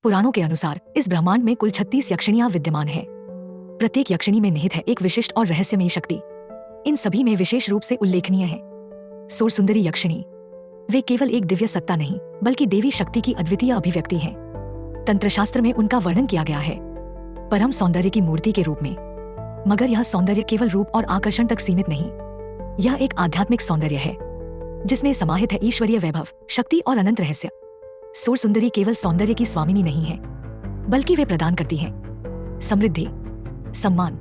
पुराणों के अनुसार इस ब्रह्मांड में कुल 36 यक्षिणियां विद्यमान हैं। प्रत्येक यक्षिणी में निहित है एक विशिष्ट और रहस्यमयी शक्ति। इन सभी में विशेष रूप से उल्लेखनीय है सुरसुंदरी यक्षिणी। वे केवल एक दिव्य सत्ता नहीं बल्कि देवी शक्ति की अद्वितीय अभिव्यक्ति हैं। तंत्रशास्त्र में उनका वर्णन किया गया है परम सौंदर्य की मूर्ति के रूप में। मगर यह सौंदर्य केवल रूप और आकर्षण तक सीमित नहीं, यह एक आध्यात्मिक सौंदर्य है जिसमें समाहित है ईश्वरीय वैभव, शक्ति और अनंत रहस्य। सुरसुंदरी केवल सौंदर्य की स्वामिनी नहीं है बल्कि वे प्रदान करती हैं समृद्धि, सम्मान,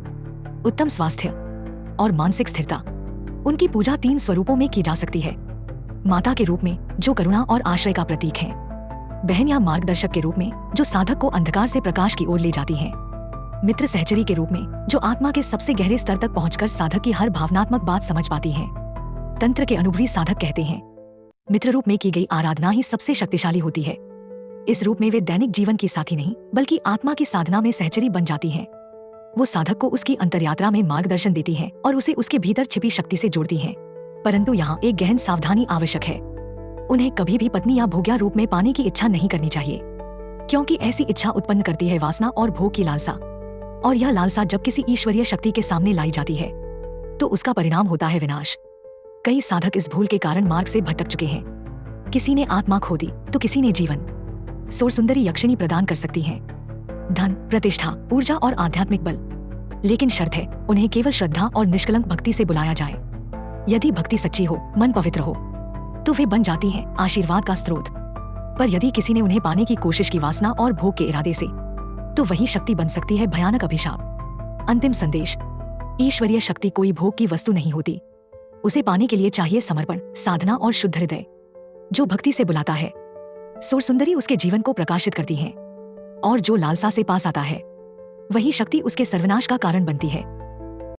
उत्तम स्वास्थ्य और मानसिक स्थिरता। उनकी पूजा 3 स्वरूपों में की जा सकती है। माता के रूप में जो करुणा और आश्रय का प्रतीक है, बहन या मार्गदर्शक के रूप में जो साधक को अंधकार से प्रकाश की ओर ले जाती है, मित्र सहचरी के रूप में जो आत्मा के सबसे गहरे स्तर तक पहुंचकर साधक की हर भावनात्मक बात समझ पाती है। तंत्र के अनुभवी साधक कहते हैं मित्र रूप में की गई आराधना ही सबसे शक्तिशाली होती है। इस रूप में वे दैनिक जीवन की साथी नहीं बल्कि आत्मा की साधना में सहचरी बन जाती हैं। वो साधक को उसकी अंतर्यात्रा में मार्गदर्शन देती हैं और उसे उसके भीतर छिपी शक्ति से जोड़ती हैं। परंतु यहाँ एक गहन सावधानी आवश्यक है। उन्हें कभी भी पत्नी या भोग्या रूप में पाने की इच्छा नहीं करनी चाहिए, क्योंकि ऐसी इच्छा उत्पन्न करती है वासना और भोग की लालसा। और यह लालसा जब किसी ईश्वरीय शक्ति के सामने लाई जाती है तो उसका परिणाम होता है विनाश। कई साधक इस भूल के कारण मार्ग से भटक चुके हैं। किसी ने आत्मा खो दी तो किसी ने जीवन। सुरसुंदरी यक्षिणी प्रदान कर सकती हैं धन, प्रतिष्ठा, ऊर्जा और आध्यात्मिक बल, लेकिन शर्त है उन्हें केवल श्रद्धा और निष्कलंक भक्ति से बुलाया जाए। यदि भक्ति सच्ची हो, मन पवित्र हो, तो वे बन जाती हैं आशीर्वाद का स्रोत। पर यदि किसी ने उन्हें पाने की कोशिश की वासना और भोग के इरादे से, तो वही शक्ति बन सकती है भयानक अभिशाप। अंतिम संदेश, ईश्वरीय शक्ति कोई भोग की वस्तु नहीं होती। उसे पाने के लिए चाहिए समर्पण, साधना और शुद्ध हृदय। जो भक्ति से बुलाता है, सुरसुंदरी उसके जीवन को प्रकाशित करती हैं, और जो लालसा से पास आता है, वही शक्ति उसके सर्वनाश का कारण बनती है।